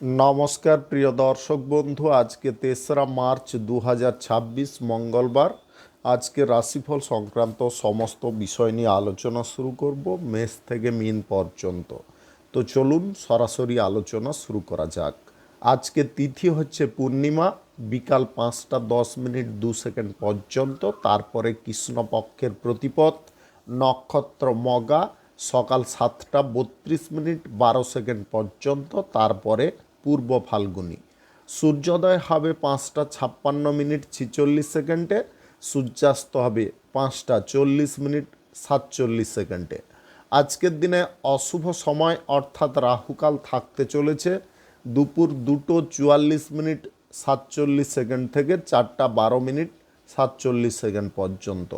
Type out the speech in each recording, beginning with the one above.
নমস্কার প্রিয় দর্শক বন্ধু, আজকে ৩রা মার্চ ২০২৬ মঙ্গলবার। আজকে রাশিফল সংক্রান্ত সমস্ত বিষয় নিয়ে আলোচনা শুরু করব মেষ থেকে মীন পর্যন্ত। তো চলুন সরাসরি আলোচনা শুরু করা যাক। আজকে তিথি হচ্ছে পূর্ণিমা, বিকাল ৫টা ১০ মিনিট ২ সেকেন্ড পর্যন্ত। তারপরে কৃষ্ণপক্ষের প্রতিপদ নক্ষত্র মগা, সকাল ৭টা ৩২ মিনিট ১২ সেকেন্ড পর্যন্ত। তারপরে পূর্ব ফাল্গুনী। সূর্যোদয় হবে ৫টা ৫৬ মিনিট ৪৬ সেকেন্ডে, সূর্যাস্ত হবে ৫টা ৪০ মিনিট ৪৭ সেকেন্ডে। আজকের দিনে অশুভ সময় অর্থাৎ রাহুকাল থাকতে চলেছে দুপুর 2টো ৪৪ মিনিট ৪৭ সেকেন্ড থেকে 4টা ১২ মিনিট ৪৭ সেকেন্ড পর্যন্ত,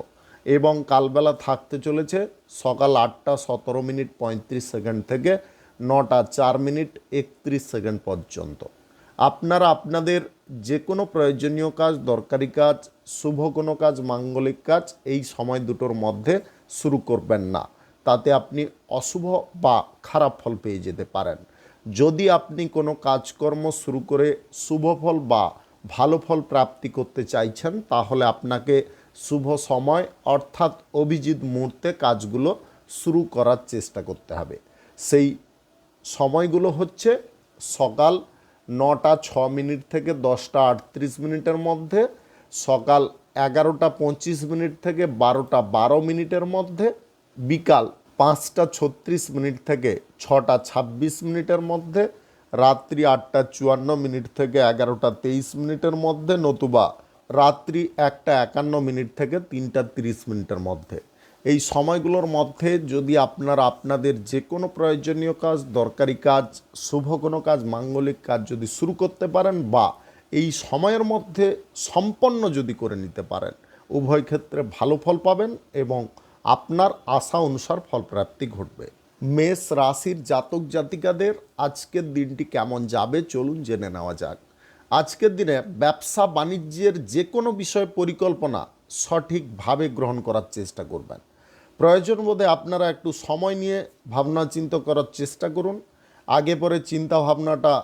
এবং কালবেলা থাকতে চলেছে সকাল 8টা ১৭ মিনিট ৩৫ সেকেন্ড থেকে 9টা 4 মিনিট ৩১ সেকেন্ড পর্যন্ত। আপনারা আপনাদের যে কোনো প্রয়োজনীয় কাজ, দরকারি কাজ, শুভ কোনো কাজ, মাঙ্গলিক কাজ এই সময় দুটোর মধ্যে শুরু করবেন না, তাতে আপনি অশুভ বা খারাপ ফল পেয়ে যেতে পারেন। যদি আপনি কোনো কাজকর্ম শুরু করে শুভ ফল বা ভালো ফল প্রাপ্তি করতে চাইছেন, তাহলে আপনাকে শুভ সময় অর্থাৎ অভিজিৎ মুহূর্তে কাজগুলো শুরু করার চেষ্টা করতে হবে। সেই সময়গুলো হচ্ছে সকাল 9টা 6 মিনিট থেকে 10টা 38 মিনিটের মধ্যে, সকাল 11টা 25 মিনিট থেকে 12টা 12 মিনিটের মধ্যে, বিকাল 5টা 36 মিনিট থেকে 6টা 26 মিনিটের মধ্যে, রাত্রি 8টা 54 মিনিট থেকে 11টা 23 মিনিটের মধ্যে, নতুবা রাত্রি 1টা 51 মিনিট থেকে 3টা 30 মিনিটের মধ্যে। এই সময়গুলোর মধ্যে যদি আপনারা আপনাদের যে কোনো প্রয়োজনীয় কাজ, দরকারি কাজ, শুভ কোনো কাজ, মাঙ্গলিক কাজ যদি শুরু করতে পারেন বা এই সময়ের মধ্যে সম্পন্ন যদি করে নিতে পারেন, উভয় ক্ষেত্রে ভালো ফল পাবেন এবং আপনার আশা অনুসার ফলপ্রাপ্তি ঘটবে। মেষ রাশির জাতক জাতিকাদের আজকের দিনটি কেমন যাবে চলুন জেনে নেওয়া যাক। আজকের দিনে ব্যবসা বাণিজ্যের যে কোনো বিষয় পরিকল্পনা সঠিকভাবে গ্রহণ করার চেষ্টা করবেন। প্রয়োজন বোধে আপনারা একটু সময় নিয়ে ভাবনা চিন্তা করার চেষ্টা করুন। আগে পরে চিন্তা ভাবনাটা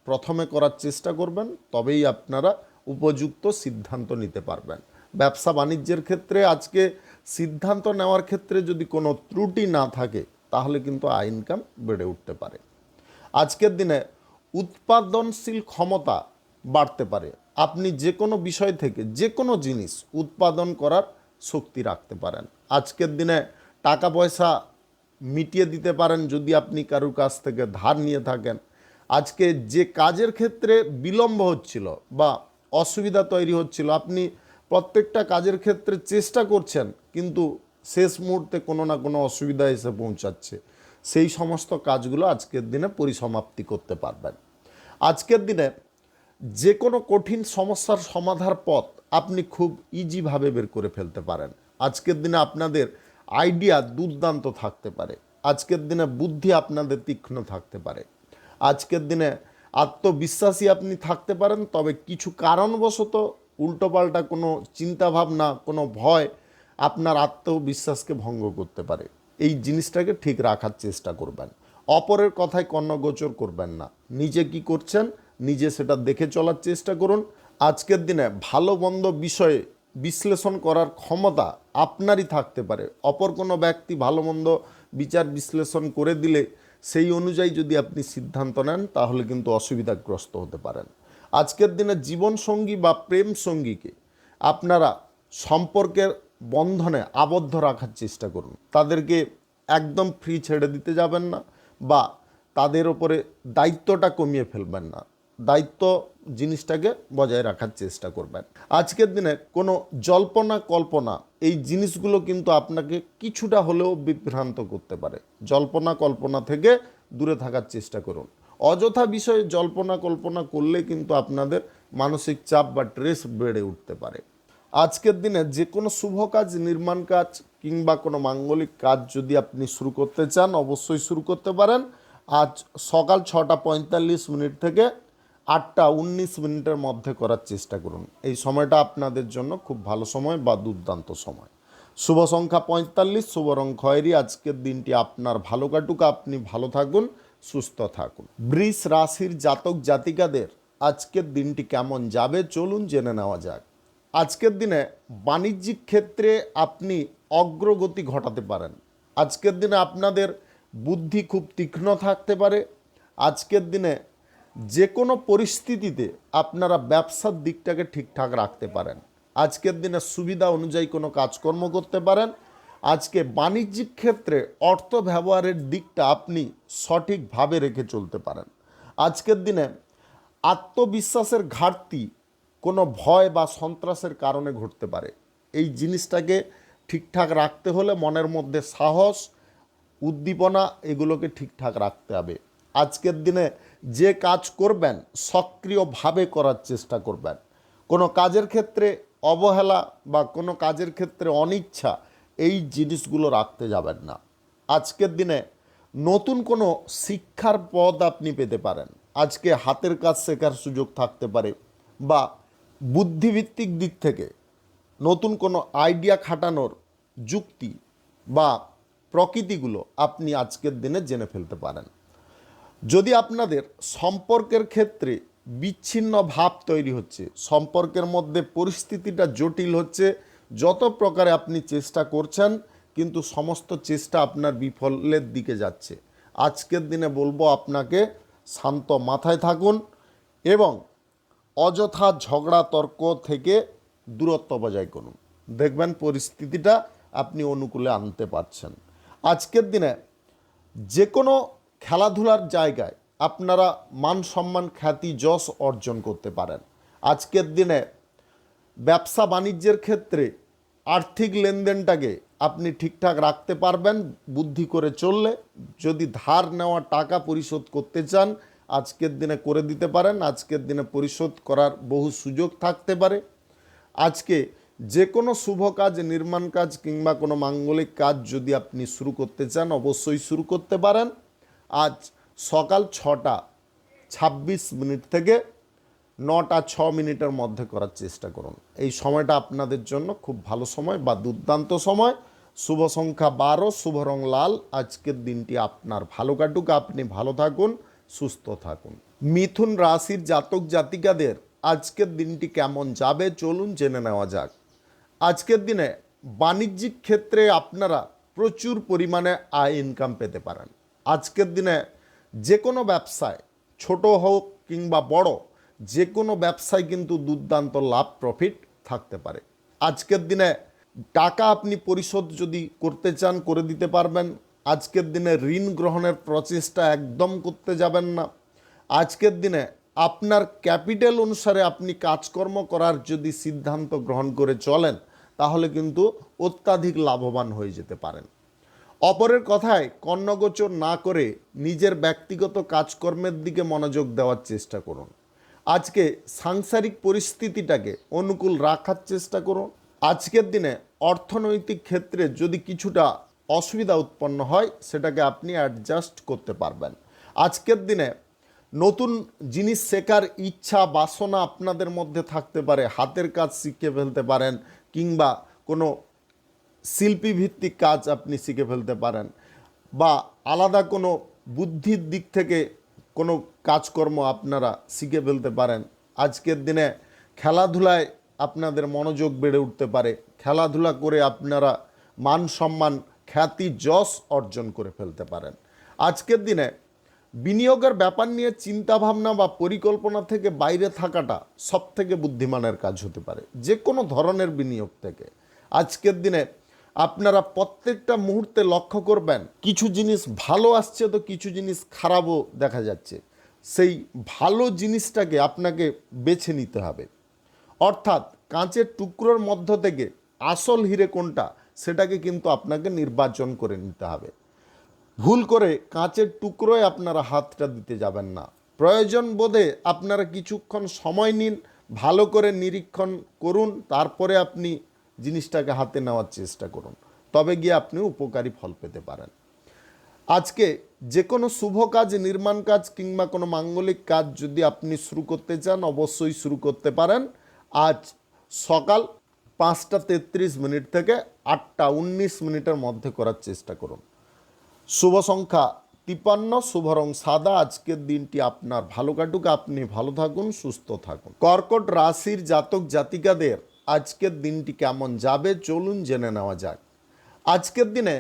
প্রথমে করার চেষ্টা করবেন, তবেই আপনারা উপযুক্ত সিদ্ধান্ত নিতে পারবেন। ব্যবসা বাণিজ্যের ক্ষেত্রে আজকে সিদ্ধান্ত নেওয়ার ক্ষেত্রে যদি কোনো ত্রুটি না থাকে, তাহলে কিন্তু আয় ইনকাম বেড়ে উঠতে পারে। আজকের দিনে উৎপাদনশীল ক্ষমতা বাড়তে পারে। আপনি যে কোনো বিষয় থেকে যে কোনো জিনিস উৎপাদন করার শক্তি রাখতে পারেন। আজকের দিনে টাকা পয়সা মিটিয়ে দিতে পারেন যদি আপনি কারুর কাছ থেকে ধার নিয়ে থাকেন। আজকে যে কাজের ক্ষেত্রে বিলম্ব হচ্ছিল বা অসুবিধা তৈরি হচ্ছিল, আপনি প্রত্যেকটা কাজের ক্ষেত্রে চেষ্টা করছেন, কিন্তু শেষ মুহূর্তে কোনো না কোনো অসুবিধা এসে পৌঁছাচ্ছে, সেই সমস্ত কাজগুলো আজকের দিনে পরিসমাপ্তি করতে পারবেন। আজকের দিনে যে কোনো কঠিন সমস্যার সমাধার পথ আপনি খুব ইজিভাবে বের করে ফেলতে পারেন। আজকের দিনে আপনাদের আইডিয়া দুর্দান্ত থাকতে পারে। আজকের দিনে বুদ্ধি আপনাদের তীক্ষ্ণ থাকতে পারে। আজকের দিনে আত্মবিশ্বাসী আপনি থাকতে পারেন, তবে কিছু কারণবশত উল্টোপাল্টা কোনো চিন্তাভাবনা, কোনো ভয় আপনার আত্মবিশ্বাসকে ভঙ্গ করতে পারে। এই জিনিসটাকে ঠিক রাখার চেষ্টা করবেন। অপরের কথায় কর্ণগোচর করবেন না। নিজে কি করছেন নিজে সেটা দেখে চলার চেষ্টা করুন। আজকের দিনে ভালো মন্দ বিষয়ে বিশ্লেষণ করার ক্ষমতা আপনারই থাকতে পারে। অপর কোনো ব্যক্তি ভালো মন্দ বিচার বিশ্লেষণ করে দিলে সেই অনুযায়ী যদি আপনি সিদ্ধান্ত নেন, তাহলে কিন্তু অসুবিধাগ্রস্ত হতে পারেন। আজকের দিনে জীবনসঙ্গী বা প্রেম সঙ্গীকে আপনারা সম্পর্কের বন্ধনে আবদ্ধ রাখার চেষ্টা করুন। তাদেরকে একদম ফ্রি ছেড়ে দিতে যাবেন না, বা তাদের ওপরে দায়িত্বটা কমিয়ে ফেলবেন না। দায়িত্ব জিনিসটাকে বজায় রাখার চেষ্টা করবেন। আজকের দিনে কোনো জল্পনা কল্পনা এই জিনিসগুলো কিন্তু আপনাকে কিছুটা হলেও বিভ্রান্ত করতে পারে। জল্পনা কল্পনা থেকে দূরে থাকার চেষ্টা করুন। অযথা বিষয়ে জল্পনা কল্পনা করলে কিন্তু আপনাদের মানসিক চাপ বা স্ট্রেস বেড়ে উঠতে পারে। আজকের দিনে যে কোনো শুভ কাজ, নির্মাণ কাজ কিংবা কোনো মাঙ্গলিক কাজ যদি আপনি শুরু করতে চান, অবশ্যই শুরু করতে পারেন। আজ সকাল 6টা 45 মিনিট থেকে 8টা 19 মিনিটের মধ্যে করার চেষ্টা করুন। এই সময়টা আপনাদের জন্য খুব ভালো সময় বা দুর্দান্ত সময়। শুভ সংখ্যা 45, শুভ রং খয়েরি। আজকের দিনটি আপনার ভালো কাটুক, আপনি ভালো থাকুন, সুস্থ থাকুন। বৃষ রাশির জাতক জাতিকাদের আজকের দিনটি কেমন যাবে চলুন জেনে নেওয়া যাক। আজকের দিনে বাণিজ্যিক ক্ষেত্রে আপনি অগ্রগতি ঘটাতে পারেন। আজকের দিনে আপনাদের বুদ্ধি খুব তীক্ষ্ণ থাকতে পারে। আজকের দিনে যে কোনো পরিস্থিতিতে আপনারা ব্যবসার দিকটাকে ঠিকঠাক রাখতে পারেন। আজকের দিনে সুবিধা অনুযায়ী কোনো কাজকর্ম করতে পারেন। আজকে বাণিজ্যিক ক্ষেত্রে অর্থ ব্যবহারের দিকটা আপনি সঠিকভাবে রেখে চলতে পারেন। আজকের দিনে আত্মবিশ্বাসের ঘাটতি কোনো ভয় বা সন্ত্রাসের কারণে ঘটতে পারে। এই জিনিসটাকে ঠিকঠাক রাখতে হলে মনের মধ্যে সাহস, উদ্দীপনা এগুলোকে ঠিকঠাক রাখতে হবে। আজকের দিনে যে কাজ করবেন সক্রিয়ভাবে করার চেষ্টা করবেন। কোনো কাজের ক্ষেত্রে অবহেলা বা কোনো কাজের ক্ষেত্রে অনিচ্ছা এই জিনিসগুলো রাখতে যাবেন না। আজকের দিনে নতুন কোনো শিক্ষার পদ আপনি পেতে পারেন। আজকে হাতের কাজ শেখার সুযোগ থাকতে পারে বা বুদ্ধিভিত্তিক দিক থেকে নতুন কোনো আইডিয়া খাটানোর যুক্তি বা প্রকৃতিগুলো আপনি আজকের দিনে জেনে ফেলতে পারেন। যদি আপনাদের সম্পর্কের ক্ষেত্রে বিচ্ছিন্ন ভাব তৈরি হচ্ছে, সম্পর্কের মধ্যে পরিস্থিতিটা জটিল হচ্ছে, যত প্রকারে আপনি চেষ্টা করছেন কিন্তু সমস্ত চেষ্টা আপনার বিফলের দিকে যাচ্ছে, আজকের দিনে বলবো আপনাকে শান্ত মাথায় থাকুন এবং অযথা ঝগড়া তর্ক থেকে দূরত্ব বজায় করুন। দেখবেন পরিস্থিতিটা আপনি অনুকূলে আনতে পারছেন। আজকের দিনে যে কোনো খেলাধুলার জায়গায় আপনারা মান সম্মান খ্যাতি যশ অর্জন করতে পারেন। আজকের দিনে ব্যবসা বাণিজ্যের ক্ষেত্রে আর্থিক লেনদেনটাকে আপনি ঠিকঠাক রাখতে পারবেন বুদ্ধি করে চললে। যদি ধার নেওয়া টাকা পরিশোধ করতে চান আজকের দিনে করে দিতে পারেন। আজকের দিনে পরিশোধ করার বহু সুযোগ থাকতে পারে। আজকে যে কোনো শুভ কাজ, নির্মাণ কাজ কিংবা কোনো মাঙ্গলিক কাজ যদি আপনি শুরু করতে চান অবশ্যই শুরু করতে পারেন। আজ সকাল 6টা 26 মিনিট থেকে 9টা 6 মিনিটের মধ্যে করার চেষ্টা করুন। এই সময়টা আপনাদের জন্য খুব ভালো সময় বা দুর্দান্ত সময়। শুভ সংখ্যা 12, শুভ রং লাল। আজকের দিনটি আপনার ভালো কাটুক, আপনি ভালো থাকুন, সুস্থ থাকুন। মিথুন রাশির জাতক জাতিকাদের আজকের দিনটি কেমন যাবে চলুন জেনে নেওয়া যাক। আজকের দিনে বাণিজ্যিক ক্ষেত্রে আপনারা প্রচুর পরিমাণে আয় ইনকাম পেতে পারেন। আজকের দিনে যে কোনো ব্যবসায় ছোট হোক কিংবা বড় যে কোনো ব্যবসায় কিন্তু দুর্দান্ত লাভ প্রফিট থাকতে পারে। আজকের দিনে টাকা আপনি পরিশোধ যদি করতে চান করে দিতে পারবেন। আজকের দিনে ঋণ গ্রহণের প্রচেষ্টা একদম করতে যাবেন না। আজকের দিনে আপনার ক্যাপিটাল অনুসারে আপনি কাজকর্ম করার যদি সিদ্ধান্ত গ্রহণ করে চলেন তাহলে কিন্তু অত্যাধিক লাভবান হয়ে যেতে পারেন। অপরের কথায় কর্ণগোচর না করে নিজের ব্যক্তিগত কাজকর্মের দিকে মনোযোগ দেওয়ার চেষ্টা করুন। আজকে সাংসারিক পরিস্থিতিটাকে অনুকূল রাখার চেষ্টা করুন। আজকের দিনে অর্থনৈতিক ক্ষেত্রে যদি কিছুটা অসুবিধা উৎপন্ন হয় সেটাকে আপনি অ্যাডজাস্ট করতে পারবেন। আজকের দিনে নতুন জিনিস শেখার ইচ্ছা বাসনা আপনাদের মধ্যে থাকতে পারে। হাতের কাজ শিখে ফেলতে পারেন কিংবা কোনো শিল্পীভিত্তিক কাজ আপনি শিখে ফেলতে পারেন বা আলাদা কোনো বুদ্ধির দিক থেকে কোনো কাজকর্ম আপনারা শিখে ফেলতে পারেন। আজকের দিনে খেলাধুলায় আপনাদের মনোযোগ বেড়ে উঠতে পারে। খেলাধুলা করে আপনারা মান সম্মান খ্যাতি যশ অর্জন করে ফেলতে পারেন। আজকের দিনে বিনিয়োগের ব্যাপার নিয়ে চিন্তাভাবনা বা পরিকল্পনা থেকে বাইরে থাকাটা সবথেকে বুদ্ধিমানের কাজ হতে পারে, যে কোনো ধরনের বিনিয়োগ থেকে। আজকের দিনে আপনারা প্রত্যেকটা মুহূর্তে লক্ষ্য করবেন কিছু জিনিস ভালো আসছে তো কিছু জিনিস খারাপও দেখা যাচ্ছে। সেই ভালো জিনিসটাকে আপনাকে বেছে নিতে হবে। অর্থাৎ কাঁচের টুকরোর মধ্য থেকে আসল হিরে কোনটা সেটাকে কিন্তু আপনাকে নির্বাচন করে নিতে হবে। ভুল করে কাঁচের টুকরোয় আপনারা হাতটা দিতে যাবেন না। প্রয়োজন বোধে আপনারা কিছুক্ষণ সময় নিন, ভালো করে নিরীক্ষণ করুন, তারপরে আপনি জিনিসটাকে হাতে নেওয়ার চেষ্টা করুন, তবে গিয়ে আপনি উপকারী ফল পেতে পারেন। আজকে যে কোনো শুভ কাজ, নির্মাণ কাজ কিংবা কোনো মাঙ্গলিক কাজ যদি আপনি শুরু করতে চান অবশ্যই শুরু করতে পারেন। আজ সকাল 5টা 33 মিনিট থেকে 8টা 19 মিনিটের মধ্যে করার চেষ্টা করুন। শুভ সংখ্যা 53 শুভ রং সাদা। আজকের দিনটি আপনার ভালো কাটুক, আপনি ভালো থাকুন, সুস্থ থাকুন। কর্কট রাশির জাতক জাতিকাদের আজকের দিনটি কেমন যাবে চলুন জেনে নেওয়া যাক। আজকের দিনে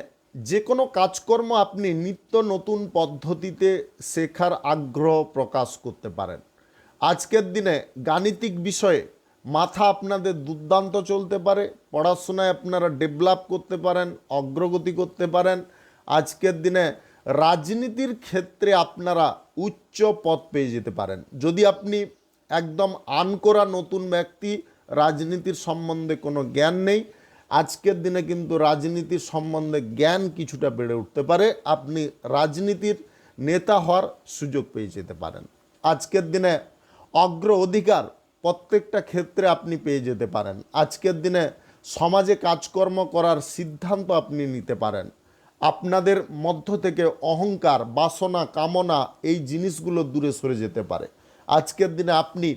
যে কোনো কাজকর্ম আপনি নিত্য নতুন পদ্ধতিতে শেখার আগ্রহ প্রকাশ করতে পারেন। আজকের দিনে গাণিতিক বিষয়ে মাথা আপনাদের দুর্দান্ত চলতে পারে, পড়াশোনায় আপনারা ডেভেলপ করতে পারেন, অগ্রগতি করতে পারেন। আজকের দিনে রাজনীতির ক্ষেত্রে আপনারা উচ্চ পদ পেয়ে যেতে পারেন। যদি আপনি একদম আনকোরা নতুন ব্যক্তি, রাজনীতির সম্বন্ধে কোনো জ্ঞান নেই, আজকের দিনে কিন্তু রাজনীতির সম্বন্ধে জ্ঞান কিছুটা বেড়ে উঠতে পারে, আপনি রাজনীতির নেতা হওয়ার সুযোগ পেয়ে যেতে পারেন। আজকের দিনে অগ্র অধিকার প্রত্যেকটা ক্ষেত্রে আপনি পেয়ে যেতে পারেন। আজকের দিনে সমাজে কাজকর্ম করার সিদ্ধান্ত আপনি নিতে পারেন। আপনাদের মধ্য থেকে অহংকার, বাসনা, কামনা এই জিনিসগুলো দূরে সরে যেতে পারে। আজকের দিনে আপনি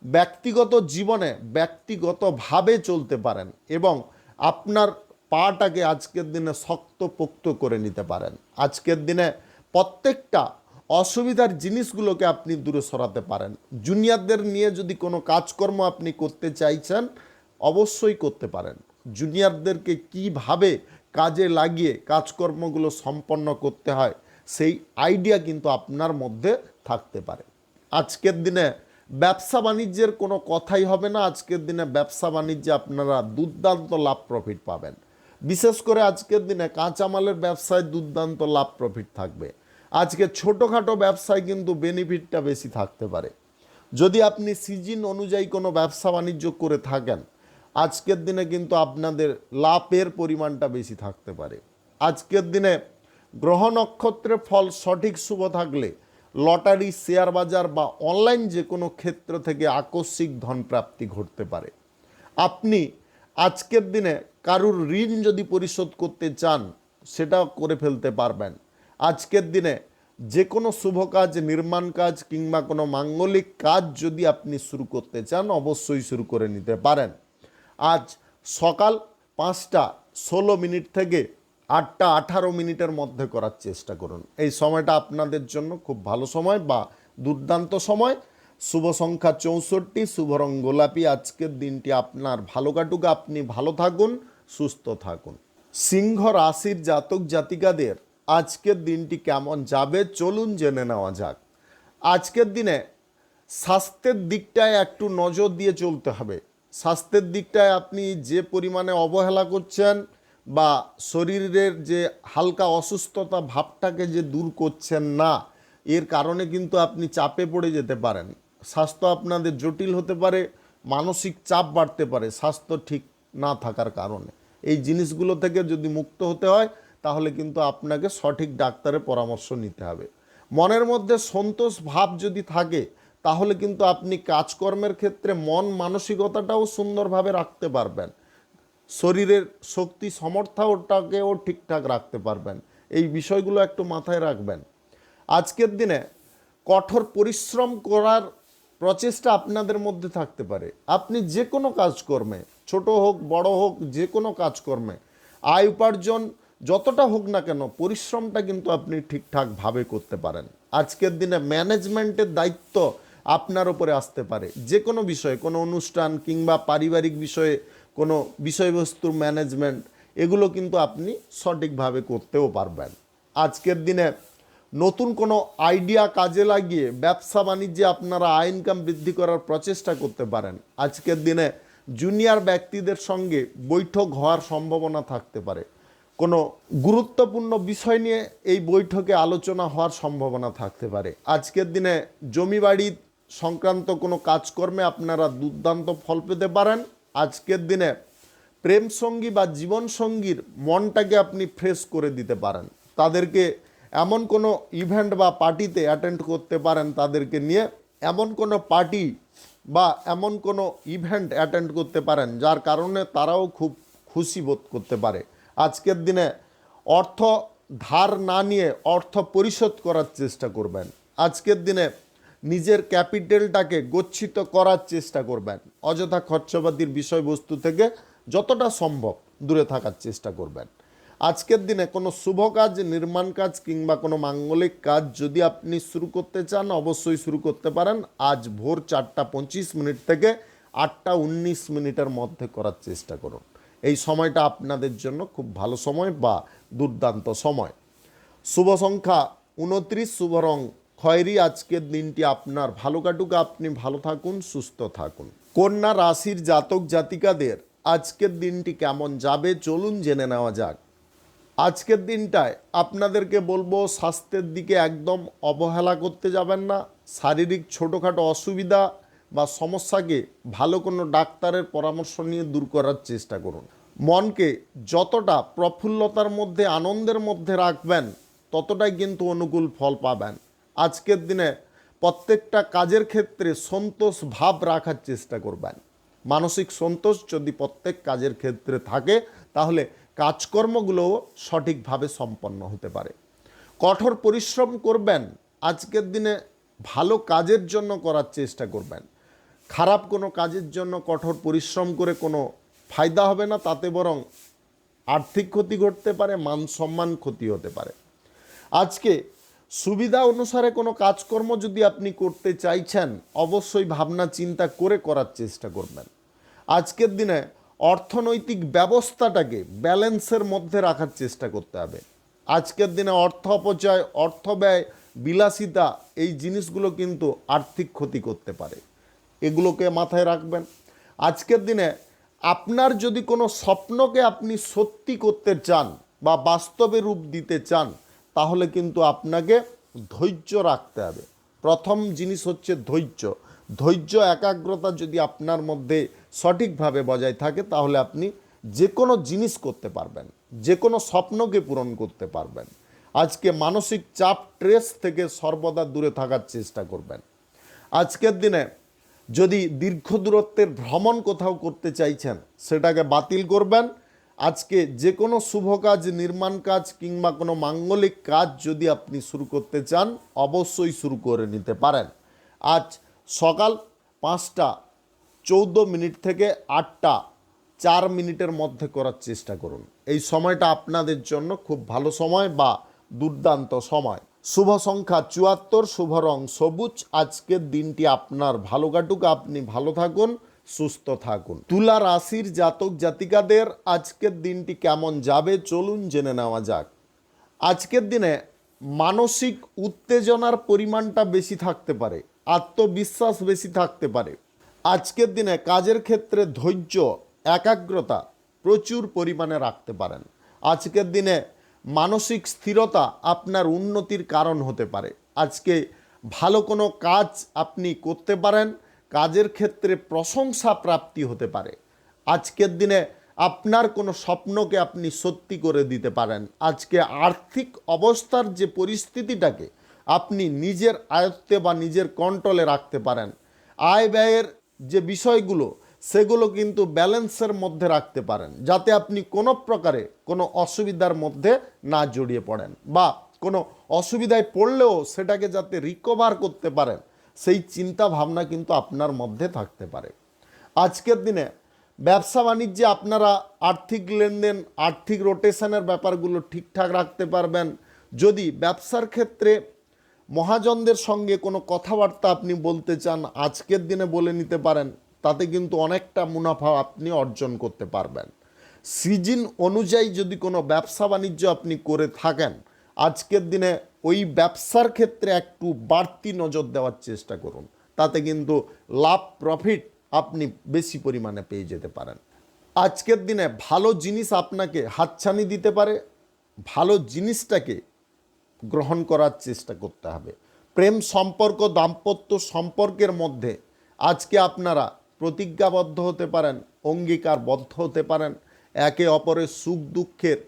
ব্যক্তিগত জীবনে ব্যক্তিগতভাবে চলতে পারেন এবং আপনার পাটাকে আজকের দিনে শক্তপোক্ত করে নিতে পারেন। আজকের দিনে প্রত্যেকটা অসুবিধার জিনিসগুলোকে আপনি দূরে সরাতে পারেন। জুনিয়রদের নিয়ে যদি কোনো কাজকর্ম আপনি করতে চাইছেন অবশ্যই করতে পারেন। জুনিয়রদেরকে কিভাবে কাজে লাগিয়ে কাজকর্মগুলো সম্পন্ন করতে হয় সেই আইডিয়া কিন্তু আপনার মধ্যে থাকতে পারে। আজকের দিনে ব্যবসা বাণিজ্যের কোনো কথাই হবে না। আজকের দিনে ব্যবসা বাণিজ্যে আপনারা দুর্দান্ত লাভ প্রফিট পাবেন। বিশেষ করে আজকের দিনে কাঁচামালের ব্যবসায় দুর্দান্ত লাভ প্রফিট থাকবে। আজকে ছোটোখাটো ব্যবসায় কিন্তু বেনিফিটটা বেশি থাকতে পারে। যদি আপনি সিজন অনুযায়ী কোনো ব্যবসা বাণিজ্য করে থাকেন আজকের দিনে কিন্তু আপনাদের লাভের পরিমাণটা বেশি থাকতে পারে। আজকের দিনে গ্রহ নক্ষত্রের ফল সঠিক শুভ থাকলে লটারি, শেয়ার বাজার বা অনলাইন যে কোনো ক্ষেত্র থেকে আকস্মিক ধনপ্রাপ্তি ঘটতে পারে। আপনি আজকের দিনে কারুর ঋণ যদি পরিশোধ করতে চান সেটা করে ফেলতে পারবেন। আজকের দিনে যে কোনো শুভ কাজ, নির্মাণ কাজ কিংবা কোনো মাঙ্গলিক কাজ যদি আপনি শুরু করতে চান অবশ্যই শুরু করে নিতে পারেন। আজ সকাল 5টা 16 মিনিট থেকে 8টা 18 মিনিটের মধ্যে করার চেষ্টা করুন। এই সময়টা আপনাদের জন্য খুব ভালো সময় বা দুর্দান্ত সময়। শুভ সংখ্যা 64, শুভ রং গোলাপি। আজকের দিনটি আপনার ভালো কাটুক, আপনি ভালো থাকুন, সুস্থ থাকুন। সিংহ রাশির জাতক জাতিকাদের আজকের দিনটি কেমন যাবে চলুন জেনে নেওয়া যাক। আজকের দিনে স্বাস্থ্যের দিকটায় একটু নজর দিয়ে চলতে হবে। স্বাস্থ্যের দিকটায় আপনি যে পরিমাণে অবহেলা করছেন বা শরীরের যে হালকা অসুস্থতা ভাবটাকে যে দূর করছেন না, এর কারণে কিন্তু আপনি চাপে পড়ে যেতে পারেন। স্বাস্থ্য আপনাদের জটিল হতে পারে, মানসিক চাপ বাড়তে পারে স্বাস্থ্য ঠিক না থাকার কারণে। এই জিনিসগুলো থেকে যদি মুক্ত হতে হয় তাহলে কিন্তু আপনাকে সঠিক ডাক্তারের পরামর্শ নিতে হবে। মনের মধ্যে সন্তোষ ভাব যদি থাকে তাহলে কিন্তু আপনি কাজকর্মের ক্ষেত্রে মন মানসিকতাটাও সুন্দরভাবে রাখতে পারবেন, শরীরের শক্তি সামর্থ্যটাকেও ঠিকঠাক রাখতে পারবেন। এই বিষয়গুলো একটু মাথায় রাখবেন। আজকের দিনে কঠোর পরিশ্রম করার প্রচেষ্টা আপনাদের মধ্যে থাকতে পারে। আপনি যে কোনো কাজকর্মে, ছোট হোক বড় হোক, যে কোনো কাজকর্মে আয় উপার্জন যতটা হোক না কেন পরিশ্রমটা কিন্তু আপনি ঠিকঠাকভাবে করতে পারেন। আজকের দিনে ম্যানেজমেন্টের দায়িত্ব আপনার উপরে আসতে পারে। যে কোনো বিষয়ে, কোনো অনুষ্ঠান কিংবা পারিবারিক বিষয়ে কোনো বিষয়বস্তুর ম্যানেজমেন্ট, এগুলো কিন্তু আপনি সঠিকভাবে করতেও পারবেন। আজকের দিনে নতুন কোনো আইডিয়া কাজে লাগিয়ে ব্যবসা বাণিজ্যে আপনারা আয় ইনকাম বৃদ্ধি করার প্রচেষ্টা করতে পারেন। আজকের দিনে জুনিয়র ব্যক্তিদের সঙ্গে বৈঠক হওয়ার সম্ভাবনা থাকতে পারে। কোনো গুরুত্বপূর্ণ বিষয় নিয়ে এই বৈঠকে আলোচনা হওয়ার সম্ভাবনা থাকতে পারে। আজকের দিনে জমি বাড়ি সংক্রান্ত কোনো কাজকর্মে আপনারা দুর্দান্ত ফল পেতে পারেন। আজকের দিনে প্রেম সঙ্গী বা জীবনসঙ্গীর মনটাকে আপনি ফ্রেশ করে দিতে পারেন। তাদেরকে এমন কোনো ইভেন্ট বা পার্টিতে অ্যাটেন্ড করতে পারেন, তাদেরকে নিয়ে এমন কোনো পার্টি বা এমন কোনো ইভেন্ট অ্যাটেন্ড করতে পারেন যার কারণে তারাও খুব খুশি বোধ করতে পারে। আজকের দিনে অর্থ ধার না নিয়ে অর্থ পরিশোধ করার চেষ্টা করবেন। আজকের দিনে নিজের ক্যাপিটালটাকে গচ্ছিত করার চেষ্টা করবেন। অযথা খরচাপাতির বিষয়বস্তু থেকে যতটা সম্ভব দূরে থাকার চেষ্টা করবেন। আজকের দিনে কোনো শুভ কাজ, নির্মাণ কাজ কিংবা কোনো মাঙ্গলিক কাজ যদি আপনি শুরু করতে চান অবশ্যই শুরু করতে পারেন। আজ ভোর 4:25 থেকে 8:19 মধ্যে করার চেষ্টা করুন। এই সময়টা আপনাদের জন্য খুব ভালো সময় বা দুর্দান্ত সময়। শুভ সংখ্যা 29, শুভ রং খয়েরি। আজকের দিনটি আপনার ভালো কাটুক, আপনি ভালো থাকুন, সুস্থ থাকুন। কন্যা রাশির জাতক জাতিকাদের আজকের দিনটি কেমন যাবে চলুন জেনে নেওয়া যাক। আজকের দিনটায় আপনাদেরকে বলবো স্বাস্থ্যের দিকে একদম অবহেলা করতে যাবেন না। শারীরিক ছোটোখাটো অসুবিধা বা সমস্যাকে ভালো কোনো ডাক্তারের পরামর্শ নিয়ে দূর করার চেষ্টা করুন। মনকে যতটা প্রফুল্লতার মধ্যে, আনন্দের মধ্যে রাখবেন ততটাই কিন্তু অনুকূল ফল পাবেন। আজকের দিনে প্রত্যেকটা কাজের ক্ষেত্রে সন্তোষ ভাব রাখার চেষ্টা করবেন। মানসিক সন্তোষ যদি প্রত্যেক কাজের ক্ষেত্রে থাকে তাহলে কাজকর্মগুলোও সঠিকভাবে সম্পন্ন হতে পারে। কঠোর পরিশ্রম করবেন, আজকের দিনে ভালো কাজের জন্য করার চেষ্টা করবেন। খারাপ কোনো কাজের জন্য কঠোর পরিশ্রম করে কোনো ফায়দা হবে না, তাতে বরং আর্থিক ক্ষতি ঘটতে পারে, মান সম্মান ক্ষতি হতে পারে। আজকে সুবিধা অনুসারে কোনো কাজকর্ম যদি আপনি করতে চাইছেন অবশ্যই ভাবনা চিন্তা করে করার চেষ্টা করবেন। আজকের দিনে অর্থনৈতিক ব্যবস্থাটাকে ব্যালেন্সের মধ্যে রাখার চেষ্টা করতে হবে। আজকের দিনে অর্থ অপচয়, অর্থ ব্যয়, বিলাসিতা এই জিনিসগুলো কিন্তু আর্থিক ক্ষতি করতে পারে, এগুলোকে মাথায় রাখবেন। আজকের দিনে আপনার যদি কোনো স্বপ্নকে আপনি সত্যি করতে চান বা বাস্তবে রূপ দিতে চান তাহলে কিন্তু আপনাকে ধৈর্য রাখতে হবে। প্রথম জিনিস হচ্ছে ধৈর্য। ধৈর্য, একাগ্রতা যদি আপনার মধ্যে সঠিকভাবে বজায় থাকে তাহলে আপনি যে কোনো জিনিস করতে পারবেন, যে কোনো স্বপ্নকে পূরণ করতে পারবেন। আজকে মানসিক চাপ, স্ট্রেস থেকে সর্বদা দূরে থাকার চেষ্টা করবেন। আজকের দিনে যদি দীর্ঘ দূরত্বের ভ্রমণ কোথাও করতে চাইছেন সেটাকে বাতিল করবেন। আজকে যে কোনো শুভ কাজ, নির্মাণ কাজ কিংবা কোনো মাঙ্গলিক কাজ যদি আপনি শুরু করতে চান অবশ্যই শুরু করে নিতে পারেন। আজ সকাল 5:14 থেকে 8:04 মধ্যে করার চেষ্টা করুন। এই সময়টা আপনাদের জন্য খুব ভালো সময় বা দুর্দান্ত সময়। শুভ সংখ্যা 74, শুভ রং সবুজ। আজকের দিনটি আপনার ভালো কাটুক, আপনি ভালো থাকুন, সুস্থ থাকুন। তুলা রাশির জাতক জাতিকাদের আজকের দিনটি কেমন যাবে চলুন জেনে নেওয়া যাক। আজকের দিনে মানসিক উত্তেজনার পরিমাণটা বেশি থাকতে পারে, আত্মবিশ্বাস বেশি থাকতে পারে। আজকের দিনে কাজের ক্ষেত্রে ধৈর্য, একাগ্রতা প্রচুর পরিমাণে রাখতে পারেন। আজকের দিনে মানসিক স্থিরতা আপনার উন্নতির কারণ হতে পারে। আজকে ভালো কোনো কাজ আপনি করতে পারেন, কাজের ক্ষেত্রে প্রশংসা প্রাপ্তি হতে পারে। আজকের দিনে আপনার কোনো স্বপ্নকে আপনি সত্যি করে দিতে পারেন। আজকে আর্থিক অবস্থার যে পরিস্থিতিটাকে আপনি নিজের আয়ত্তে বা নিজের কন্ট্রোলে রাখতে পারেন। আয় ব্যয়ের যে বিষয়গুলো সেগুলো কিন্তু ব্যালেন্সের মধ্যে রাখতে পারেন, যাতে আপনি কোনো প্রকারে কোনো অসুবিধার মধ্যে না জড়িয়ে পড়েন বা কোনো অসুবিধায় পড়লেও সেটাকে যাতে রিকভার করতে পারেন সেই চিন্তা ভাবনা কিন্তু আপনার মধ্যে থাকতে পারে। আজকের দিনে ব্যবসা বাণিজ্যে আপনারা আর্থিক লেনদেন, আর্থিক রোটেশনের ব্যাপারগুলো ঠিকঠাক রাখতে পারবেন। যদি ব্যবসার ক্ষেত্রে মহাজনদের সঙ্গে কোনো কথাবার্তা আপনি বলতে চান আজকের দিনে বলে নিতে পারেন, তাতে কিন্তু অনেকটা মুনাফা আপনি অর্জন করতে পারবেন। সিজন অনুযায়ী যদি কোনো ব্যবসা বাণিজ্য আপনি করে থাকেন আজকের দিনে ওই ব্যবসার ক্ষেত্রে একটু বাড়তি নজর দেওয়ার চেষ্টা করুন, তাতে কিন্তু লাভ, প্রফিট আপনি বেশি পরিমাণে পেয়ে যেতে পারেন। আজকের দিনে ভালো জিনিস আপনাকে হাতছানি দিতে পারে, ভালো জিনিসটাকে গ্রহণ করার চেষ্টা করতে হবে। প্রেম সম্পর্ক, দাম্পত্য সম্পর্কের মধ্যে আজকে আপনারা প্রতিজ্ঞাবদ্ধ হতে পারেন, অঙ্গীকারবদ্ধ হতে পারেন, একে অপরের সুখ দুঃখের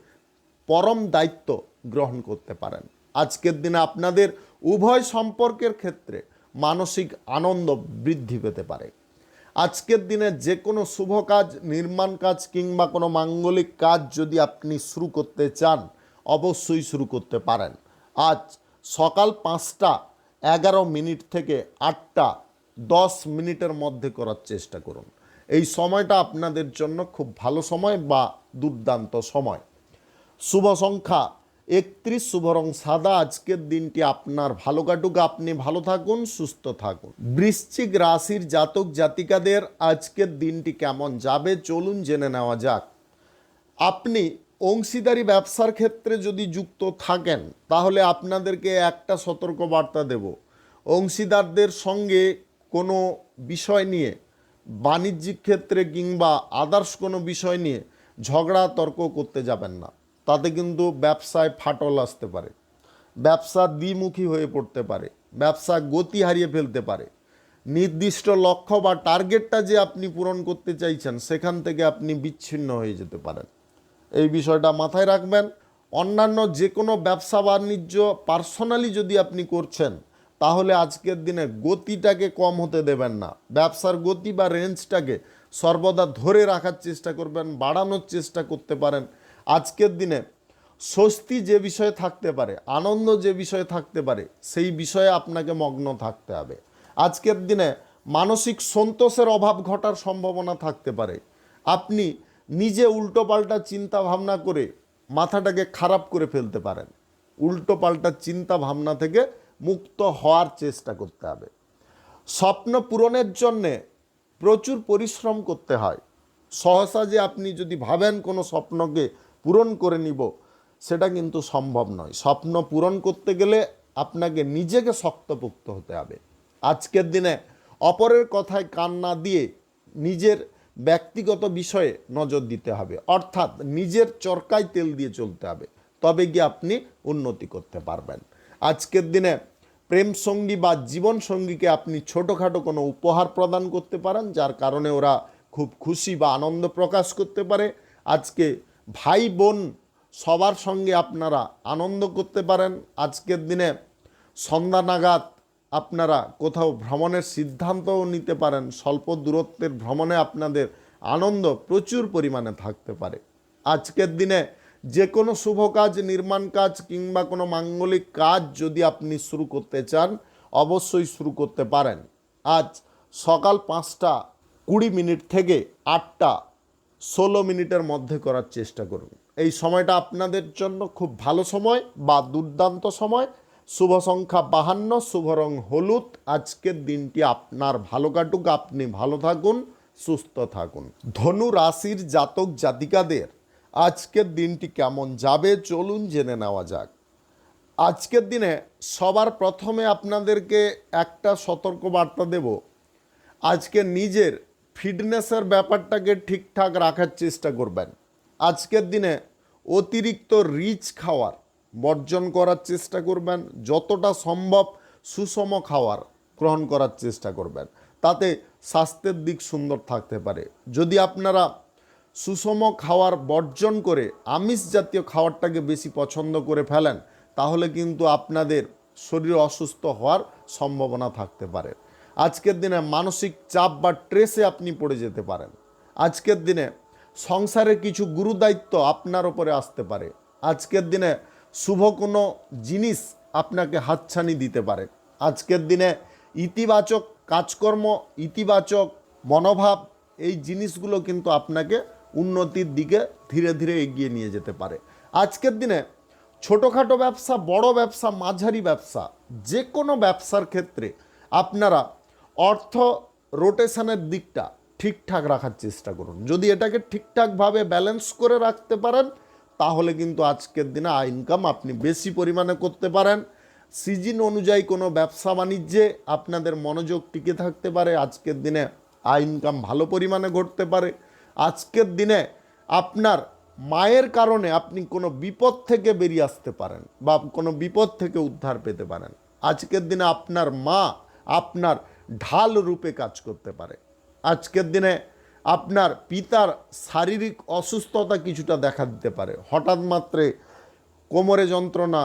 পরম দায়িত্ব গ্রহণ করতে পারেন। আজকের দিনে আপনাদের উভয় সম্পর্কের ক্ষেত্রে মানসিক আনন্দ বৃদ্ধি পেতে পারে। আজকের দিনে যে কোনো শুভ কাজ, নির্মাণ কাজ কিংবা কোনো মাঙ্গলিক কাজ যদি আপনি শুরু করতে চান অবশ্যই শুরু করতে পারেন। আজ সকাল 5:11 থেকে 8:10 মধ্যে করার চেষ্টা করুন। এই সময়টা আপনাদের জন্য খুব ভালো সময় বা দুর্দান্ত সময়। শুভ সংখ্যা 31, শুভ রং সাদা। আজকের দিনটি আপনার ভালো কাটুক, আপনি ভালো থাকুন, সুস্থ থাকুন। বৃশ্চিক রাশির জাতক জাতিকাদের আজকের দিনটি কেমন যাবে চলুন জেনে নেওয়া যাক। আপনি অংশীদারি ব্যবসার ক্ষেত্রে যদি যুক্ত থাকেন তাহলে আপনাদেরকে একটা সতর্ক বার্তা দেব, অংশীদারদের সঙ্গে কোনো বিষয় নিয়ে, বাণিজ্যিক ক্ষেত্রে কিংবা আদার্স কোনো বিষয় নিয়ে ঝগড়া তর্ক করতে যাবেন না। তাতে কিন্তু ব্যবসায় ফাটল আসতে পারে, ব্যবসা দ্বিমুখী হয়ে পড়তে পারে, ব্যবসা গতি হারিয়ে ফেলতে পারে। নির্দিষ্ট লক্ষ্য বা টার্গেটটা যে আপনি পূরণ করতে চাইছেন সেখান থেকে আপনি বিচ্ছিন্ন হয়ে যেতে পারেন। এই বিষয়টা মাথায় রাখবেন। অন্যান্য যে কোনো ব্যবসা বাণিজ্য পার্সোনালি যদি আপনি করছেন তাহলে আজকের দিনে গতিটাকে কম হতে দেবেন না, ব্যবসার গতি বা রেঞ্জটাকে সর্বদা ধরে রাখার চেষ্টা করবেন, বাড়ানোর চেষ্টা করতে পারেন। আজকের দিনে স্বস্তি যে বিষয়ে থাকতে পারে, আনন্দ যে বিষয়ে থাকতে পারে, সেই বিষয়ে আপনাকে মগ্ন থাকতে হবে। আজকের দিনে মানসিক সন্তোষের অভাব ঘটার সম্ভাবনা থাকতে পারে। আপনি নিজে উল্টোপাল্টা চিন্তা ভাবনা করে মাথাটাকে খারাপ করে ফেলতে পারেন। উল্টোপাল্টা চিন্তা ভাবনা থেকে মুক্ত হওয়ার চেষ্টা করতে হবে। স্বপ্ন পূরণের জন্যে প্রচুর পরিশ্রম করতে হয়। সহসা যে আপনি যদি ভাবেন কোনো স্বপ্নকে পূরণ করে নিব, সেটা কিন্তু সম্ভব নয়। স্বপ্ন পূরণ করতে গেলে আপনাকে নিজেকে শক্তপোক্ত হতে হবে। আজকের দিনে অপরের কথায় কান না দিয়ে নিজের ব্যক্তিগত বিষয়ে নজর দিতে হবে, অর্থাৎ নিজের চরকায় তেল দিয়ে চলতে হবে, তবে গিয়ে আপনি উন্নতি করতে পারবেন। আজকের দিনে প্রেম সঙ্গী বা জীবন সঙ্গীকে আপনি ছোটোখাটো কোনো উপহার প্রদান করতে পারেন, যার কারণে ওরা খুব খুশি বা আনন্দ প্রকাশ করতে পারে। আজকে ভাই বোন সবার সঙ্গে আপনারা আনন্দ করতে পারেন। আজকের দিনে সন্ধ্যা নাগাদ আপনারা কোথাও ভ্রমণের সিদ্ধান্তও নিতে পারেন। স্বল্প দূরত্বের ভ্রমণে আপনাদের আনন্দ প্রচুর পরিমাণে থাকতে পারে। আজকের দিনে যে কোনো শুভ কাজ, নির্মাণ কাজ কিংবা কোনো মাঙ্গলিক কাজ যদি আপনি শুরু করতে চান অবশ্যই শুরু করতে পারেন। আজ সকাল 5টা 20 থেকে 8টা 16 মধ্যে করার চেষ্টা করুন। এই সময়টা আপনাদের জন্য খুব ভালো সময় বা দুর্দান্ত সময়। শুভ সংখ্যা 52, শুভ রং হলুদ। আজকের দিনটি আপনার ভালো কাটুক, আপনি ভালো থাকুন, সুস্থ থাকুন। ধনু রাশির জাতক জাতিকাদের আজকের দিনটি কেমন যাবে চলুন জেনে নেওয়া যাক। আজকের দিনে সবার প্রথমে আপনাদেরকে একটা সতর্ক বার্তা দেব, আজকে নিজের ফিটনেসের ব্যাপারটাকে ঠিকঠাক রাখার চেষ্টা করবেন। আজকের দিনে অতিরিক্ত রিচ খাওয়ার বর্জন করার চেষ্টা করবেন, যতটা সম্ভব সুষম খাওয়ার গ্রহণ করার চেষ্টা করবেন, তাতে স্বাস্থ্যের দিক সুন্দর থাকতে পারে। যদি আপনারা সুষম খাওয়ার বর্জন করে আমিষ জাতীয় খাবারটাকে বেশি পছন্দ করে ফেলেন তাহলে কিন্তু আপনাদের শরীর অসুস্থ হওয়ার সম্ভাবনা থাকতে পারে। আজকের দিনে মানসিক চাপ বা স্ট্রেসে আপনি পড়ে যেতে পারেন। আজকের দিনে সংসারের কিছু গুরুদায়িত্ব আপনার উপরে আসতে পারে। আজকের দিনে শুভ কোনো জিনিস আপনাকে হাতছানি দিতে পারে। আজকের দিনে ইতিবাচক কাজকর্ম, ইতিবাচক মনোভাব, এই জিনিসগুলো কিন্তু আপনাকে উন্নতির দিকে ধীরে ধীরে এগিয়ে নিয়ে যেতে পারে। আজকের দিনে ছোটোখাটো ব্যবসা, বড় ব্যবসা, মাঝারি ব্যবসা, যে কোনো ব্যবসার ক্ষেত্রে আপনারা অর্থ রোটেশনের দিকটা ঠিকঠাক রাখার চেষ্টা করুন। যদি এটাকে ঠিকঠাকভাবে ব্যালেন্স করে রাখতে পারেন তাহলে কিন্তু আজকের দিনে ইনকাম আপনি বেশি পরিমাণে করতে পারেন। সিজন অনুযায়ী কোনো ব্যবসা বাণিজ্যে আপনাদের মনোযোগ টিকে থাকতে পারে। আজকের দিনে ইনকাম ভালো পরিমাণে ঘটতে পারে। আজকের দিনে আপনার মায়ের কারণে আপনি কোনো বিপদ থেকে বেরিয়ে আসতে পারেন বা কোনো বিপদ থেকে উদ্ধার পেতে পারেন। আজকের দিনে আপনার মা আপনার ঢাল রূপে কাজ করতে পারে। আজকের দিনে আপনার পিতার শারীরিক অসুস্থতা কিছুটা দেখা দিতে পারে। হঠাৎ মাত্রে কোমরে যন্ত্রণা,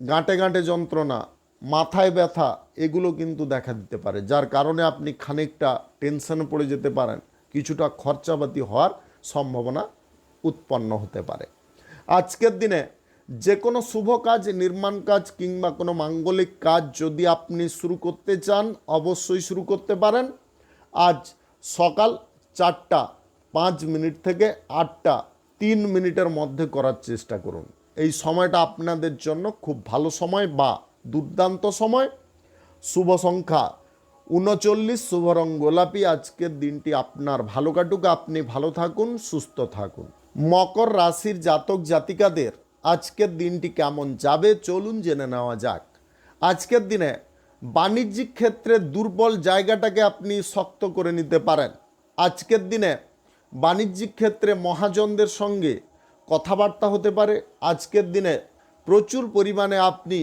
গাঁটে গাঁটে যন্ত্রণা, মাথায় ব্যথা, এগুলো কিন্তু দেখা দিতে পারে, যার কারণে আপনি খানিকটা টেনশনে পড়ে যেতে পারেন, কিছুটা খরচাপাতি হওয়ার সম্ভাবনা উৎপন্ন হতে পারে। আজকের দিনে যে কোনো শুভ কাজ, নির্মাণ কাজ কিংবা কোনো মাঙ্গলিক কাজ যদি আপনি শুরু করতে চান অবশ্যই শুরু করতে পারেন। আজ সকাল 4টা 5 থেকে 3 মিনিটের মধ্যে করার চেষ্টা করুন। এই সময়টা আপনাদের জন্য খুব ভালো সময় বা দুর্দান্ত সময়। শুভ সংখ্যা 39, শুভ রং গোলাপি। আজকের দিনটি আপনার ভালো কাটুক, আপনি ভালো থাকুন, সুস্থ থাকুন। মকর রাশির জাতক জাতিকাদের আজকের দিনটি কেমন যাবে চলুন জেনে নেওয়া যাক। আজকের দিনে বাণিজ্যিক ক্ষেত্রে দুর্বল জায়গাটাকে আপনি শক্ত করে নিতে পারেন। আজকের দিনে বাণিজ্যিক ক্ষেত্রে মহাজনদের সঙ্গে কথাবার্তা হতে পারে। আজকের দিনে প্রচুর পরিমাণে আপনি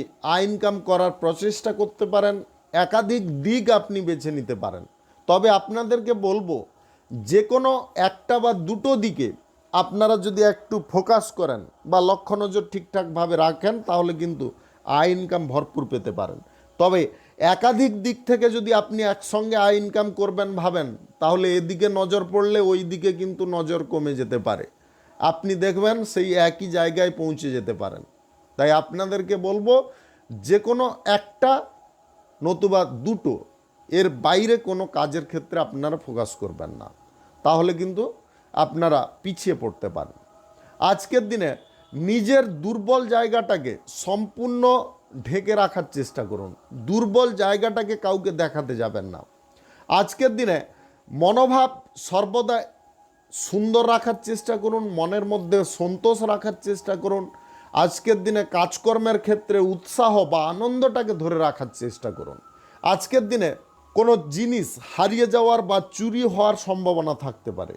ইনকাম করার প্রচেষ্টা করতে পারেন। একাধিক দিক আপনি বেছে নিতে পারেন। তবে আপনাদেরকে বলবো, যে কোনো একটা বা দুটো দিকে আপনারা যদি একটু ফোকাস করেন বা লক্ষ্য নজর ঠিকঠাকভাবে রাখেন, তাহলে কিন্তু ইনকাম ভরপুর পেতে পারেন। তবে একাধিক দিক থেকে যদি আপনি একসঙ্গে ইনকাম করবেন ভাবেন, তাহলে এদিকে নজর পড়লে ওই দিকে কিন্তু নজর কমে যেতে পারে। আপনি দেখবেন সেই একই জায়গায় পৌঁছে যেতে পারেন। তাই আপনাদেরকে বলবো, যে কোনো একটা নতুবা দুটো, এর বাইরে কোনো কাজের ক্ষেত্রে আপনারা ফোকাস করবেন না, তাহলে কিন্তু আপনারা পিছিয়ে পড়তে পারেন। আজকের দিনে নিজের দুর্বল জায়গাটাকে সম্পূর্ণ ঢেকে রাখার চেষ্টা করুন। দুর্বল জায়গাটাকে কাউকে দেখাতে যাবেন না। আজকের দিনে মনোভাব সর্বদা সুন্দর রাখার চেষ্টা করুন, মনের মধ্যে সন্তোষ রাখার চেষ্টা করুন। আজকের দিনে কাজকর্মের ক্ষেত্রে উৎসাহ বা আনন্দটাকে ধরে রাখার চেষ্টা করুন। আজকের দিনে কোনো জিনিস হারিয়ে যাওয়ার বা চুরি হওয়ার সম্ভাবনা থাকতে পারে।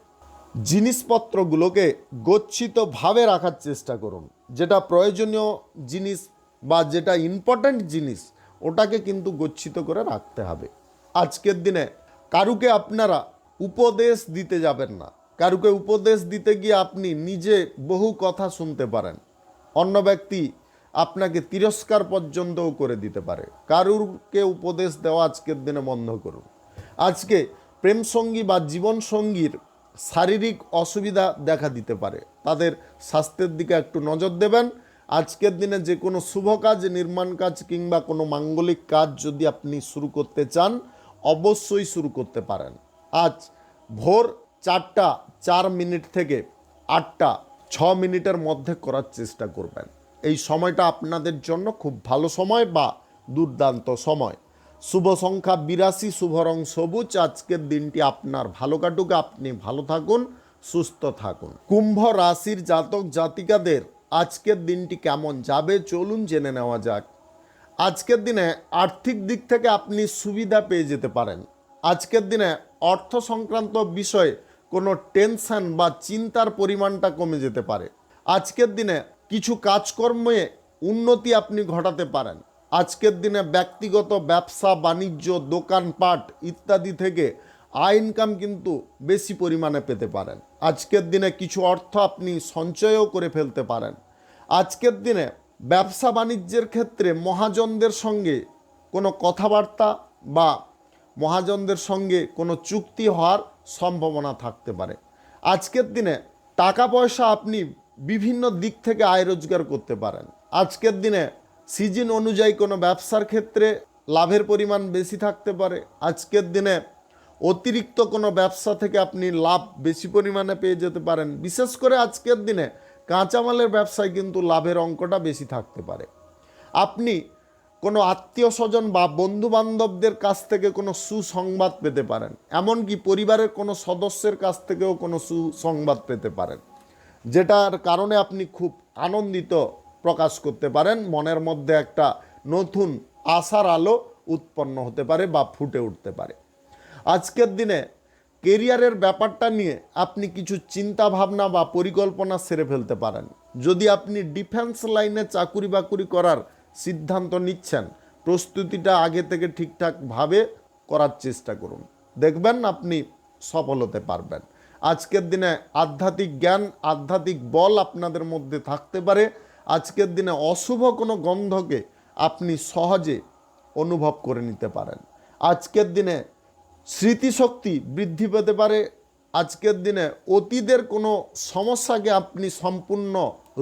জিনিসপত্রগুলোকে গচ্ছিতভাবে রাখার চেষ্টা করুন। যেটা প্রয়োজনীয় জিনিস বা যেটা ইম্পর্ট্যান্ট জিনিস, ওটাকে কিন্তু গচ্ছিত করে রাখতে হবে। আজকের দিনে কারুকে আপনারা উপদেশ দিতে যাবেন না। কারুকে উপদেশ দিতে গিয়ে আপনি নিজে বহু কথা শুনতে পারেন। অন্য ব্যক্তি আপনাকে তিরস্কার পর্যন্তও করে দিতে পারে। কারুরকে উপদেশ দেওয়া আজকের দিনে বন্ধ করুন। আজকে প্রেমসঙ্গী বা জীবনসঙ্গীর শারীরিক অসুবিধা দেখা দিতে পারে, তাদের স্বাস্থ্যের দিকে একটু নজর দেবেন। আজকের দিনে যে কোনো শুভ কাজ, নির্মাণ কাজ কিংবা কোনো মাঙ্গলিক কাজ যদি আপনি শুরু করতে চান, অবশ্যই শুরু করতে পারেন। আজ ভোর 4টা 4 মিনিট থেকে 8টা 6 মিনিটের মধ্যে করার চেষ্টা করবেন। এই সময়টা আপনাদের জন্য খুব ভালো সময় বা দুর্দান্ত সময়। শুভ সংখ্যা 82, শুভ রং সবুজ। আজকের দিনটি আপনার ভালো কাটুক, আপনি ভালো থাকুন, সুস্থ থাকুন। কুম্ভ রাশির জাতক জাতিকাদের আজকের দিনটি কেমন যাবে চলুন জেনে নেওয়া যাক। আজকের দিনে আর্থিক দিক থেকে আপনি সুবিধা পেয়ে যেতে পারেন। আজকের দিনে অর্থ সংক্রান্ত বিষয়ে কোনো টেনশন বা চিন্তার পরিমাণটা কমে যেতে পারে। আজকের দিনে কিছু কাজকর্মে উন্নতি আপনি ঘটাতে পারেন। আজকের দিনে ব্যক্তিগত ব্যবসা বাণিজ্য, দোকানপাট ইত্যাদি থেকে ইনকাম কিন্তু বেশি পরিমাণে পেতে পারেন। আজকের দিনে কিছু অর্থ আপনি সঞ্চয়ও করে ফেলতে পারেন। আজকের দিনে ব্যবসা বাণিজ্যের ক্ষেত্রে মহাজনদের সঙ্গে কোনো কথাবার্তা বা মহাজনদের সঙ্গে কোনো চুক্তি হওয়ার সম্ভাবনা থাকতে পারে। আজকের দিনে টাকা পয়সা আপনি বিভিন্ন দিক থেকে আয় রোজগার করতে পারেন। আজকের দিনে সিজন অনুযায়ী কোনো ব্যবসার ক্ষেত্রে লাভের পরিমাণ বেশি থাকতে পারে। আজকের দিনে অতিরিক্ত কোনো ব্যবসা থেকে আপনি লাভ বেশি পরিমাণে পেয়ে যেতে পারেন। বিশেষ করে আজকের দিনে কাঁচামালের ব্যবসায় কিন্তু লাভের অঙ্কটা বেশি থাকতে পারে। আপনি কোনো আত্মীয় স্বজন বা বন্ধু বান্ধবদের কাছ থেকে কোনো সুসংবাদ পেতে পারেন। এমনকি পরিবারের কোনো সদস্যের কাছ থেকেও কোনো সুসংবাদ পেতে পারেন, যেটার কারণে আপনি খুব আনন্দিত প্রকাশ করতে পারেন। মনের মধ্যে একটা নতুন আশার আলো উৎপন্ন হতে পারে বা ফুটে উঠতে পারে। আজকের দিনে কেরিয়ারের ব্যাপারটা নিয়ে আপনি কিছু চিন্তা ভাবনা বা পরিকল্পনা সেরে ফেলতে পারেন। যদি আপনি ডিফেন্স লাইনে চাকুরি বাকুরি করার সিদ্ধান্ত নিচ্ছেন, প্রস্তুতিটা আগে থেকে ঠিকঠাকভাবে করার চেষ্টা করুন, দেখবেন আপনি সফল হতে পারবেন। আজকের দিনে আধ্যাত্মিক জ্ঞান, আধ্যাত্মিক বল আপনাদের মধ্যে থাকতে পারে। আজকের দিনে অশুভ কোনো গন্ধকে আপনি সহজে অনুভব করে নিতে পারেন। আজকের দিনে স্মৃতিশক্তি বৃদ্ধি পেতে পারে। আজকের দিনে অতীতের কোনো সমস্যাকে আপনি সম্পূর্ণ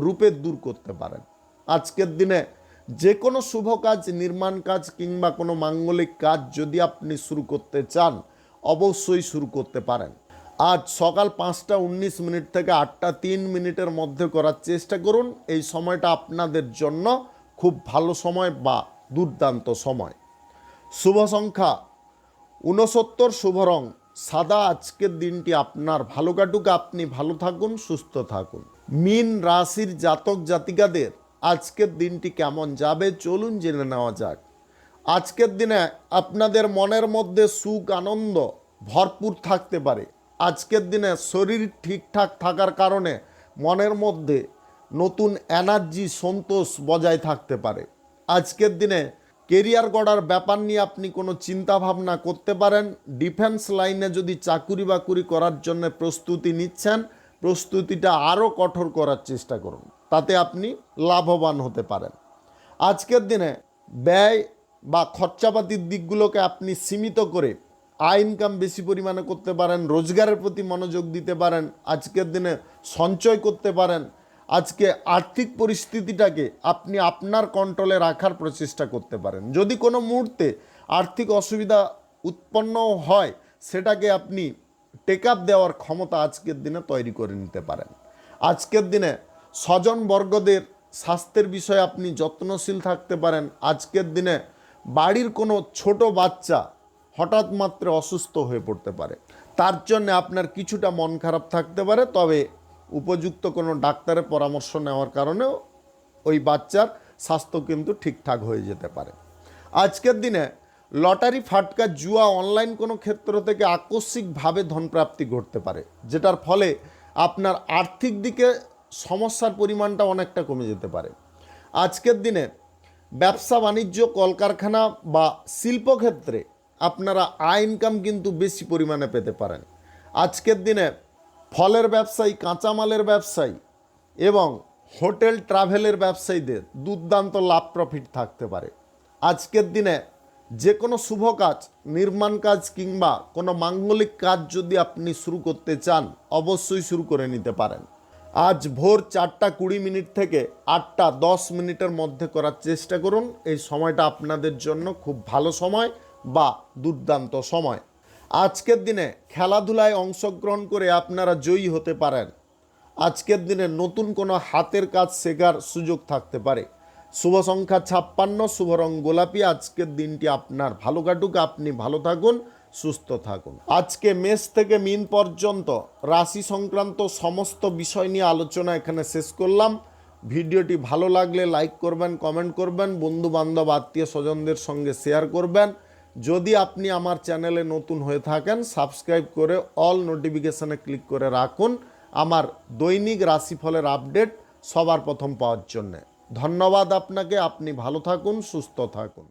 রূপে দূর করতে পারেন। আজকের দিনে যে কোনো শুভ কাজ, নির্মাণ কাজ কিংবা কোনো মাঙ্গলিক কাজ যদি আপনি শুরু করতে চান, অবশ্যই শুরু করতে পারেন। আজ সকাল 5টা 19 মিনিট থেকে 8টা 3 মিনিটের মধ্যে করার চেষ্টা করুন। এই সময়টা আপনাদের জন্য খুব ভালো সময় বা দুর্দান্ত সময়। শুভ সংখ্যা 69, শুভ রং সাদা। আজকের দিনটি আপনার ভালো কাটুক, আপনি ভালো থাকুন, সুস্থ থাকুন। মীন রাশির জাতক জাতিকাদের আজকের দিনটি কেমন যাবে চলুন জেনে নেওয়া যাক। আজকের দিনে আপনাদের মনের মধ্যে সুখ আনন্দ ভরপুর থাকতে পারে। আজকের দিনে শরীর ঠিকঠাক থাকার কারণে মনের মধ্যে নতুন এনার্জি সন্তোষ বজায় থাকতে পারে। আজকের দিনে কেরিয়ার গড়ার ব্যাপার নিয়ে আপনি কোনো চিন্তা ভাবনা করতে পারেন। ডিফেন্স লাইনে যদি চাকুরি বাকুরি করার জন্য প্রস্তুতি নিচ্ছেন, প্রস্তুতিটা আরও কঠোর করার চেষ্টা করুন, তাতে আপনি লাভবান হতে পারেন। আজকের দিনে ব্যয় বা খরচাপাতির দিকগুলোকে আপনি সীমিত করে আয় ইনকাম বেশি পরিমাণে করতে পারেন, রোজগারের প্রতি মনোযোগ দিতে পারেন। আজকের দিনে সঞ্চয় করতে পারেন। আজকে আর্থিক পরিস্থিতিটাকে আপনি আপনার কন্ট্রোলে রাখার প্রচেষ্টা করতে পারেন। যদি কোনো মুহূর্তে আর্থিক অসুবিধা উৎপন্ন হয়, সেটাকে আপনি টেক আপ দেওয়ার ক্ষমতা আজকের দিনে তৈরি করে নিতে পারেন। আজকের দিনে স্বজনবর্গদের স্বাস্থ্যের বিষয়ে আপনি যত্নশীল থাকতে পারেন। আজকের দিনে বাড়ির কোনো ছোট বাচ্চা হঠাৎ মাত্রে অসুস্থ হয়ে পড়তে পারে, তার জন্য আপনার কিছুটা মন খারাপ থাকতে পারে, তবে উপযুক্ত কোনো ডাক্তারের পরামর্শ নেওয়ার কারণেও ওই বাচ্চার স্বাস্থ্য কিন্তু ঠিকঠাক হয়ে যেতে পারে। আজকের দিনে লটারি, ফাটকা, জুয়া, অনলাইন কোনো ক্ষেত্র থেকে আকস্মিকভাবে ধনপ্রাপ্তি ঘটতে পারে, যেটার ফলে আপনার আর্থিক দিকে সমস্যার পরিমাণটা অনেকটা কমে যেতে পারে। আজকের দিনে ব্যবসা বাণিজ্য, কলকারখানা বা শিল্পক্ষেত্রে আপনারা আয় ইনকাম কিন্তু বেশি পরিমাণে পেতে পারেন। আজকের দিনে ফলের ব্যবসায়ী, কাঁচামালের ব্যবসায়ী এবং হোটেল ট্রাভেলের ব্যবসায়ীদের দুর্দান্ত লাভ প্রফিট থাকতে পারে। আজকের দিনে যে কোনো শুভ কাজ, নির্মাণ কাজ কিংবা কোনো মাঙ্গলিক কাজ যদি আপনি শুরু করতে চান, অবশ্যই শুরু করে নিতে পারেন। আজ ভোর 4টা 20 মিনিট থেকে 8টা 10 মিনিটের মধ্যে করার চেষ্টা করুন। এই সময়টা আপনাদের জন্য খুব ভালো সময় বা দুর্দান্ত সময়। আজকের দিনে খেলাধুলায় অংশগ্রহণ করে আপনারা জয়ী হতে পারেন। আজকের দিনে নতুন কোনো হাতের কাজ শেখার সুযোগ থাকতে পারে। শুভ সংখ্যা 56, শুভ রং গোলাপি। আজকের দিনটি আপনার ভালো কাটুক, আপনি ভালো থাকুন, সুস্থ থাকুন। আজকে মেষ থেকে মীন পর্যন্ত রাশি সংক্রান্ত সমস্ত বিষয় নিয়ে আলোচনা এখানে শেষ করলাম। ভিডিওটি ভালো লাগলে লাইক করবেন, কমেন্ট করবেন, বন্ধু বান্ধব আত্মীয় স্বজনদের সঙ্গে শেয়ার করবেন। যদি আপনি আমার চ্যানেলে নতুন হয়ে থাকেন, সাবস্ক্রাইব করে অল নোটিফিকেশানে ক্লিক করে রাখুন আমার দৈনিক রাশিফলের আপডেট সবার প্রথম পাওয়ার জন্যে। ধন্যবাদ আপনাকে। আপনি ভালো থাকুন, সুস্থ থাকুন।